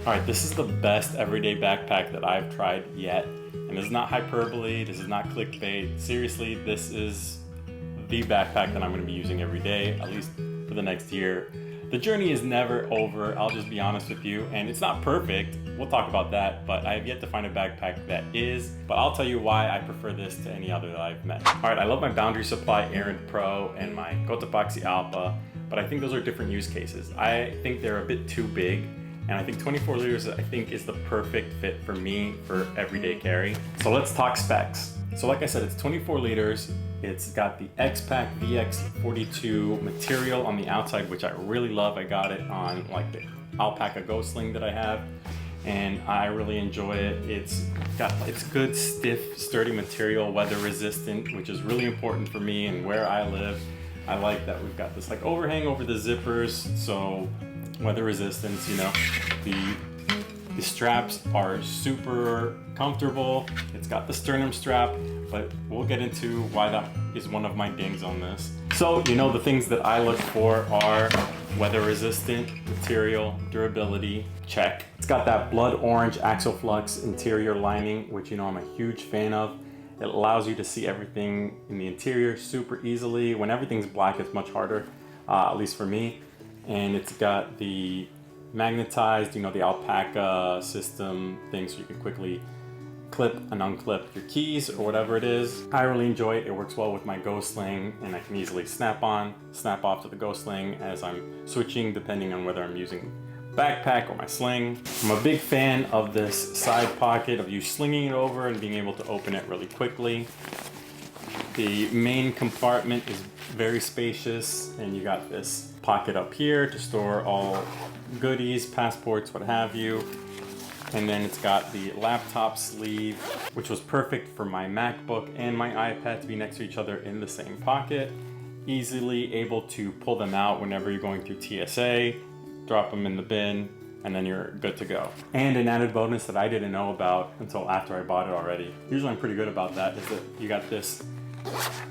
All right, this is the best everyday backpack that I've tried yet. And this is not hyperbole, this is not clickbait. Seriously, this is the backpack that I'm gonna be using every day, at least for the next year. The journey is never over, I'll just be honest with you. And it's not perfect, we'll talk about that, but I have yet to find a backpack that is. But I'll tell you why I prefer this to any other that I've met. All right, I love my Boundary Supply Errant Pro and my Cotopaxi Allpa, but I think those are different use cases. I think they're a bit too big. And I think 24 liters, I think, is the perfect fit for me for everyday carry. So let's talk specs. So like I said, it's 24 liters. It's got the X-Pac VX42 material on the outside, which I really love. I got it on like the Alpaka Sling that I have, and I really enjoy it. It's good, stiff, sturdy material, weather resistant, which is really important for me and where I live. I like that we've got this like overhang over the zippers, so weather resistance, you know. The straps are super comfortable. It's got the sternum strap, but we'll get into why that is one of my dings on this. So, you know, the things that I look for are weather resistant material, durability, check. It's got that blood orange Axoflux interior lining, which, you know, I'm a huge fan of. It allows you to see everything in the interior super easily. When everything's black, it's much harder, at least for me. And it's got the magnetized, you know, the alpaca system thing, so you can quickly clip and unclip your keys or whatever it is. I really enjoy it. It works well with my Sling, and I can easily snap on, snap off to the Sling as I'm switching, depending on whether I'm using backpack or my sling. I'm a big fan of this side pocket, of you slinging it over and being able to open it really quickly. The main compartment is very spacious, and you got this pocket up here to store all goodies, passports, what have you. And then it's got the laptop sleeve, which was perfect for my MacBook and my iPad to be next to each other in the same pocket. Easily able to pull them out whenever you're going through TSA, drop them in the bin, and then you're good to go. And an added bonus that I didn't know about until after I bought it already, usually I'm pretty good about that, is that you got this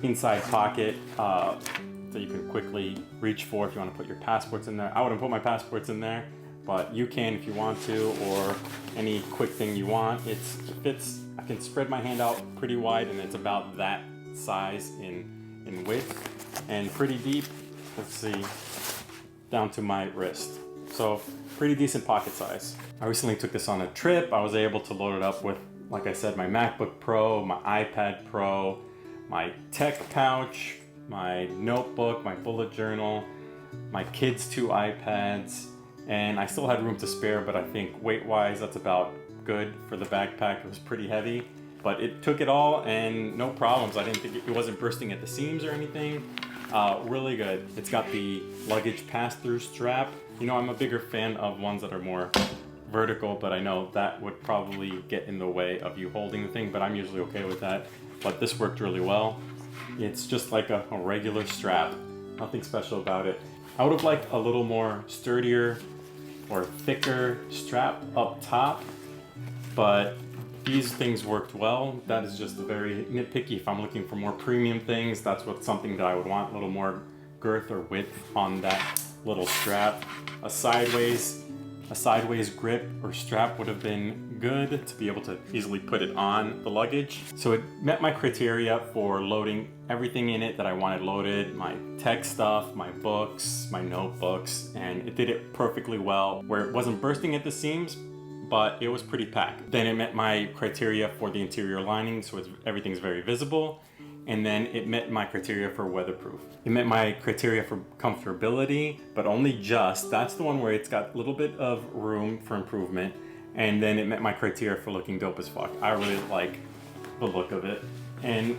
inside pocket that you can quickly reach for if you want to put your passports in there. I wouldn't put my passports in there, but you can if you want to, or any quick thing you want. It fits, I can spread my hand out pretty wide, and it's about that size in width, and pretty deep, let's see, down to my wrist. So pretty decent pocket size. I recently took this on a trip. I was able to load it up with, like I said, my MacBook Pro, my iPad Pro, my tech pouch, my notebook, my bullet journal, my kids' 2 iPads, and I still had room to spare, but I think weight-wise, that's about good for the backpack. It was pretty heavy, but it took it all and no problems. I didn't think it wasn't bursting at the seams or anything. Really good. It's got the luggage pass-through strap. You know, I'm a bigger fan of ones that are more vertical, but I know that would probably get in the way of you holding the thing, but I'm usually okay with that. But this worked really well. It's just like a regular strap, nothing special about it. I would have liked a little more sturdier or thicker strap up top, but these things worked well. That is just very nitpicky. If I'm looking for more premium things, that's something that I would want, a little more girth or width on that little strap. A sideways grip or strap would have been good to be able to easily put it on the luggage. So it met my criteria for loading everything in it that I wanted loaded, my tech stuff, my books, my notebooks, and it did it perfectly well, where it wasn't bursting at the seams, but it was pretty packed. Then it met my criteria for the interior lining, so everything's very visible. And then it met my criteria for weatherproof. It met my criteria for comfortability, but only just. That's the one where it's got a little bit of room for improvement. And then it met my criteria for looking dope as fuck. I really like the look of it. And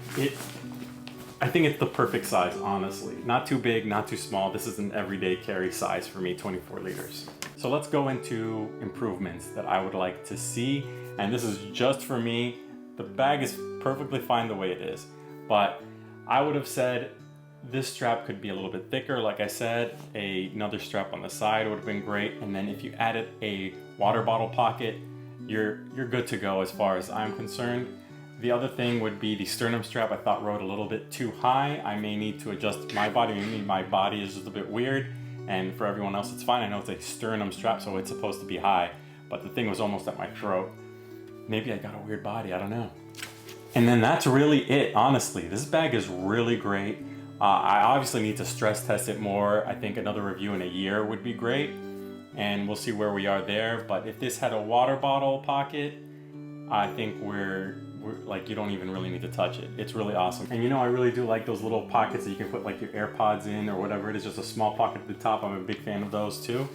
I think it's the perfect size, honestly. Not too big, not too small. This is an everyday carry size for me, 24 liters. So let's go into improvements that I would like to see. And this is just for me. The bag is perfectly fine the way it is. But I would have said this strap could be a little bit thicker. Like I said, another strap on the side would have been great. And then if you added a water bottle pocket, you're good to go as far as I'm concerned. The other thing would be the sternum strap. I thought rode a little bit too high. I may need to adjust my body. Maybe my body is just a bit weird, and for everyone else it's fine. I know it's a sternum strap, so it's supposed to be high. but the thing was almost at my throat. Maybe I got a weird body, I don't know. And then that's really it, honestly. This bag is really great. I obviously need to stress test it more. I think another review in a year would be great, and we'll see where we are there. But if this had a water bottle pocket, I think we're like, you don't even really need to touch it. It's really awesome. And you know, I really do like those little pockets that you can put like your AirPods in or whatever it is, just a small pocket at the top. I'm a big fan of those too.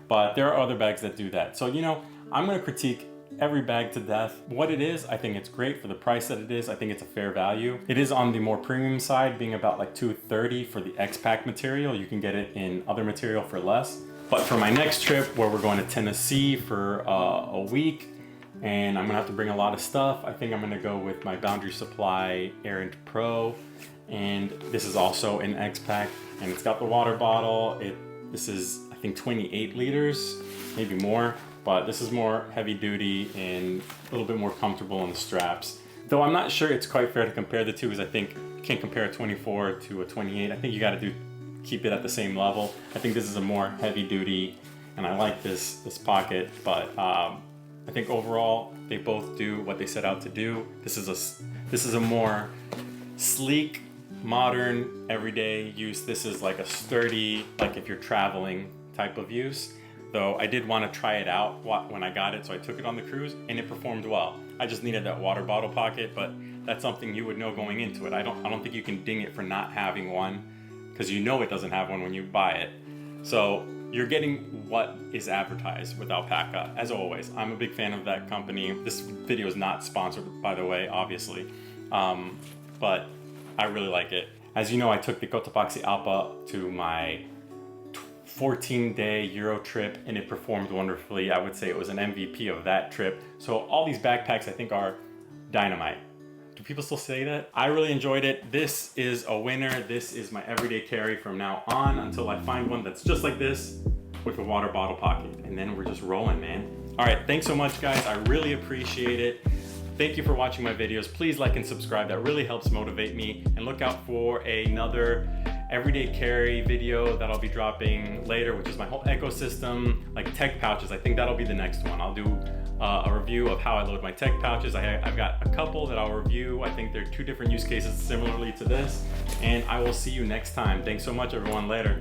But there are other bags that do that. So, you know, I'm gonna critique every bag to death. What it is, I think it's great for the price that it is. I think it's a fair value. It is on the more premium side, being about like $230 for the X-Pac material. You can get it in other material for less. But for my next trip, where we're going to Tennessee for a week, and I'm gonna have to bring a lot of stuff, I think I'm gonna go with my Boundary Supply Errant Pro. And this is also an X-Pac, and it's got the water bottle. This is, I think, 28 liters, maybe more. But this is more heavy duty and a little bit more comfortable on the straps. Though I'm not sure it's quite fair to compare the two, because I think you can't compare a 24 to a 28. I think you gotta keep it at the same level. I think this is a more heavy duty, and I like this pocket, but I think overall they both do what they set out to do. This is a more sleek, modern, everyday use. This is like a sturdy, like if you're traveling type of use. Though I did want to try it out when I got it, so I took it on the cruise and it performed well. I just needed that water bottle pocket, but that's something you would know going into it. I don't think you can ding it for not having one, because you know it doesn't have one when you buy it. So you're getting what is advertised with Alpaka, as always. I'm a big fan of that company. This video is not sponsored, by the way, obviously, but I really like it. As you know, I took the Cotopaxi Allpa to my 14-day Euro trip, and it performed wonderfully. I would say it was an MVP of that trip. So all these backpacks, I think, are dynamite. Do people still say that? I really enjoyed it. This is a winner. This is my everyday carry from now on until I find one that's just like this with a water bottle pocket. And then we're just rolling, man. All right, thanks so much, guys. I really appreciate it. Thank you for watching my videos. Please like and subscribe. That really helps motivate me. And look out for another everyday carry video that I'll be dropping later, which is my whole ecosystem, like tech pouches. I think that'll be the next one. I'll do a review of how I load my tech pouches. I've got a couple that I'll review. I think they're two different use cases similarly to this, and I will see you next time. Thanks so much, everyone. Later.